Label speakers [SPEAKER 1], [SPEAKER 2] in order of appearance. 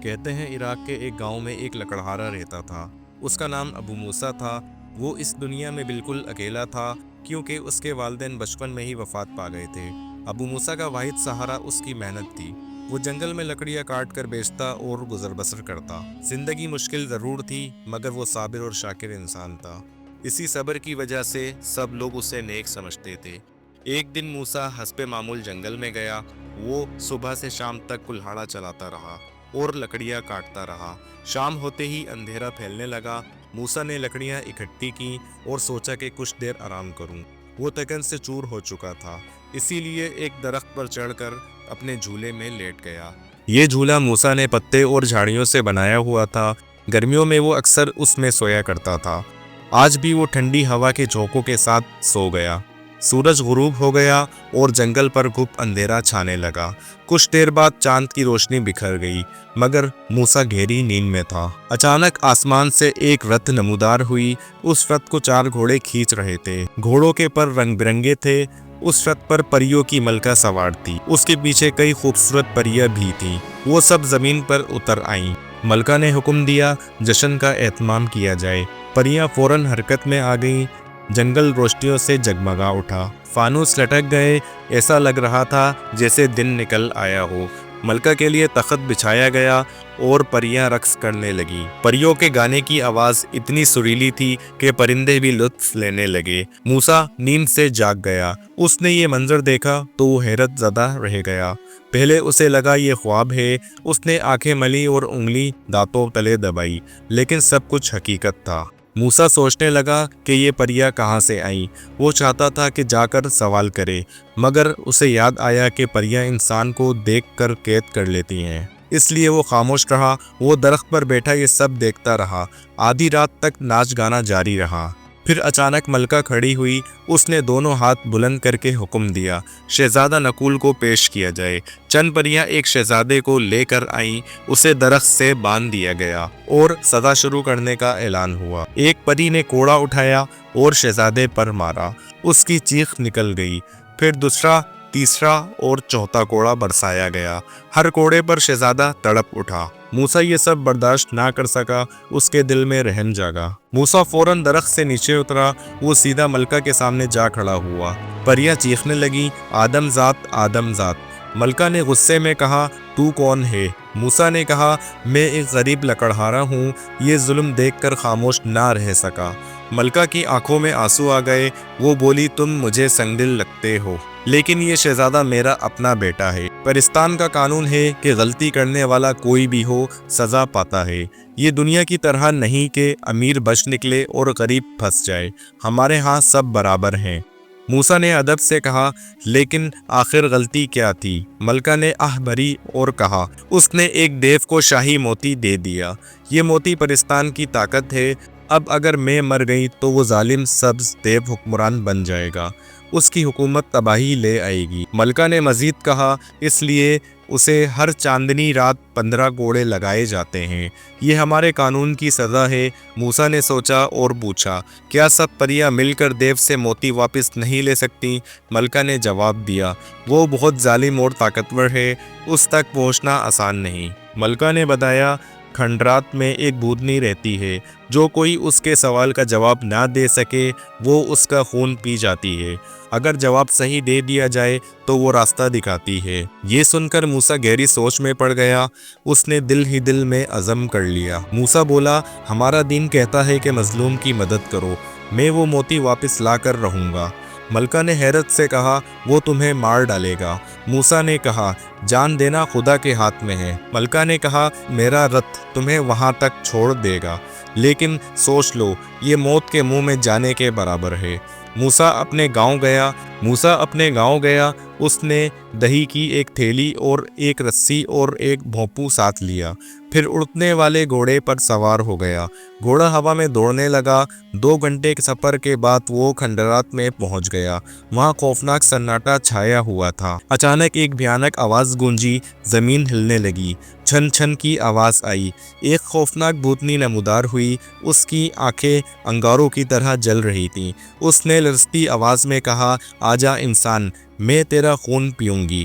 [SPEAKER 1] کہتے ہیں عراق کے ایک گاؤں میں ایک لکڑہارا رہتا تھا۔ اس کا نام ابو موسیٰ تھا۔ وہ اس دنیا میں بالکل اکیلا تھا کیونکہ اس کے والدین بچپن میں ہی وفات پا گئے تھے۔ ابو موسیٰ کا واحد سہارا اس کی محنت تھی۔ وہ جنگل میں لکڑیاں کاٹ کر بیچتا اور گزر بسر کرتا۔ زندگی مشکل ضرور تھی مگر وہ صابر اور شاکر انسان تھا۔ اسی صبر کی وجہ سے سب لوگ اسے نیک سمجھتے تھے۔ ایک دن موسیٰ حسب معمول جنگل میں گیا۔ وہ صبح سے شام تک کلہاڑا چلاتا رہا اور لکڑیاں کاٹتا رہا۔ شام ہوتے ہی اندھیرا پھیلنے لگا۔ موسیٰ نے لکڑیاں اکٹھی کی اور سوچا کہ کچھ دیر آرام کروں۔ وہ تھکن سے چور ہو چکا تھا، اسی لیے ایک درخت پر چڑھ کر اپنے جھولے میں لیٹ گیا۔ یہ جھولا موسیٰ نے پتے اور جھاڑیوں سے بنایا ہوا تھا۔ گرمیوں میں وہ اکثر اس میں سویا کرتا تھا۔ آج بھی وہ ٹھنڈی ہوا کے جھونکوں کے ساتھ سو گیا۔ سورج غروب ہو گیا اور جنگل پر گھپ اندھیرا چھانے لگا۔ کچھ دیر بعد چاند کی روشنی بکھر گئی مگر موسیٰ گہری نیند میں تھا۔ اچانک آسمان سے ایک رتھ نمودار ہوئی۔ اس رتھ کو 4 گھوڑے کھینچ رہے تھے۔ گھوڑوں کے پر رنگ برنگے تھے۔ اس رتھ پر پریوں کی ملکہ سوار تھی۔ اس کے پیچھے کئی خوبصورت پریاں بھی تھیں۔ وہ سب زمین پر اتر آئیں۔ ملکہ نے حکم دیا جشن کا اہتمام کیا جائے۔ پریاں فوراً حرکت میں آ گئیں۔ جنگل روشنیوں سے جگمگا اٹھا۔ فانوس لٹک گئے۔ ایسا لگ رہا تھا جیسے دن نکل آیا ہو۔ ملکہ کے لیے تخت بچھایا گیا اور پریاں رقص کرنے لگیں۔ پریوں کے گانے کی آواز اتنی سریلی تھی کہ پرندے بھی لطف لینے لگے۔ موسیٰ نیند سے جاگ گیا۔ اس نے یہ منظر دیکھا تو وہ حیرت زدہ رہ گیا۔ پہلے اسے لگا یہ خواب ہے۔ اس نے آنکھیں ملی اور انگلی دانتوں تلے دبائی، لیکن سب کچھ حقیقت تھا۔ موسیٰ سوچنے لگا کہ یہ پریاں کہاں سے آئیں۔ وہ چاہتا تھا کہ جا کر سوال کرے، مگر اسے یاد آیا کہ پریاں انسان کو دیکھ کر قید کر لیتی ہیں، اس لیے وہ خاموش رہا۔ وہ درخت پر بیٹھا یہ سب دیکھتا رہا۔ آدھی رات تک ناچ گانا جاری رہا۔ پھر اچانک ملکہ کھڑی ہوئی۔ اس نے دونوں ہاتھ بلند کر کے حکم دیا شہزادہ نکول کو پیش کیا جائے۔ چند پریاں ایک شہزادے کو لے کر آئیں۔ اسے درخت سے باندھ دیا گیا اور سزا شروع کرنے کا اعلان ہوا۔ ایک پری نے کوڑا اٹھایا اور شہزادے پر مارا۔ اس کی چیخ نکل گئی۔ پھر دوسرا، تیسرا اور چوتھا کوڑا برسایا گیا۔ ہر کوڑے پر شہزادہ تڑپ اٹھا۔ موسیٰ یہ سب برداشت نہ کر سکا۔ اس کے دل میں رحم جاگا۔ موسیٰ فوراً درخت سے نیچے اترا۔ وہ سیدھا ملکہ کے سامنے جا کھڑا ہوا۔ پریاں چیخنے لگیں، آدم ذات، آدم ذات۔ ملکہ نے غصے میں کہا تو کون ہے؟ موسیٰ نے کہا میں ایک غریب لکڑہارا ہوں۔ یہ ظلم دیکھ کر خاموش نہ رہ سکا۔ ملکہ کی آنکھوں میں آنسو آ گئے۔ وہ بولی تم مجھے سنگدل لگتے ہو، لیکن یہ شہزادہ میرا اپنا بیٹا ہے۔ پرستان کا قانون ہے کہ غلطی کرنے والا کوئی بھی ہو سزا پاتا ہے۔ یہ دنیا کی طرح نہیں کہ امیر بچ نکلے اور غریب پھنس جائے۔ ہمارے ہاں سب برابر ہیں۔ موسیٰ نے ادب سے کہا لیکن آخر غلطی کیا تھی؟ ملکہ نے آہ بھری اور کہا اس نے ایک دیو کو شاہی موتی دے دیا۔ یہ موتی پرستان کی طاقت ہے۔ اب اگر میں مر گئی تو وہ ظالم سبز دیو حکمران بن جائے گا۔ اس کی حکومت تباہی لے آئے گی۔ ملکہ نے مزید کہا اس لیے اسے ہر چاندنی رات 15 کوڑے لگائے جاتے ہیں۔ یہ ہمارے قانون کی سزا ہے۔ موسیٰ نے سوچا اور پوچھا کیا سب پریاں مل کر دیو سے موتی واپس نہیں لے سکتی؟ ملکہ نے جواب دیا وہ بہت ظالم اور طاقتور ہے، اس تک پہنچنا آسان نہیں۔ ملکہ نے بتایا کھنڈرات میں ایک بھوتنی رہتی ہے، جو کوئی اس کے سوال کا جواب نہ دے سکے وہ اس کا خون پی جاتی ہے۔ اگر جواب صحیح دے دیا جائے تو وہ راستہ دکھاتی ہے۔ یہ سن کر موسیٰ گہری سوچ میں پڑ گیا۔ اس نے دل ہی دل میں عزم کر لیا۔ موسیٰ بولا ہمارا دین کہتا ہے کہ مظلوم کی مدد کرو۔ میں وہ موتی واپس لا کر رہوں گا۔ ملکہ نے حیرت سے کہا وہ تمہیں مار ڈالے گا۔ موسیٰ نے کہا جان دینا خدا کے ہاتھ میں ہے۔ ملکہ نے کہا میرا رتھ تمہیں وہاں تک چھوڑ دے گا، لیکن سوچ لو یہ موت کے منہ میں جانے کے برابر ہے۔ موسیٰ اپنے گاؤں گیا۔ اس نے دہی کی ایک تھیلی اور ایک رسی اور ایک بھونپو ساتھ لیا۔ پھر اڑنے والے گھوڑے پر سوار ہو گیا۔ گھوڑا ہوا میں دوڑنے لگا۔ 2 گھنٹے کے سفر کے بعد وہ کھنڈرات میں پہنچ گیا۔ وہاں خوفناک سناٹا چھایا ہوا تھا۔ اچانک ایک بھیانک آواز گونجی۔ زمین ہلنے لگی۔ چھن چھن کی آواز آئی۔ ایک خوفناک بھوتنی نمودار ہوئی۔ اس کی آنکھیں انگاروں کی طرح جل رہی تھیں۔ اس نے لرزتی آواز میں کہا آجا انسان، میں تیرا خون پیوں گی۔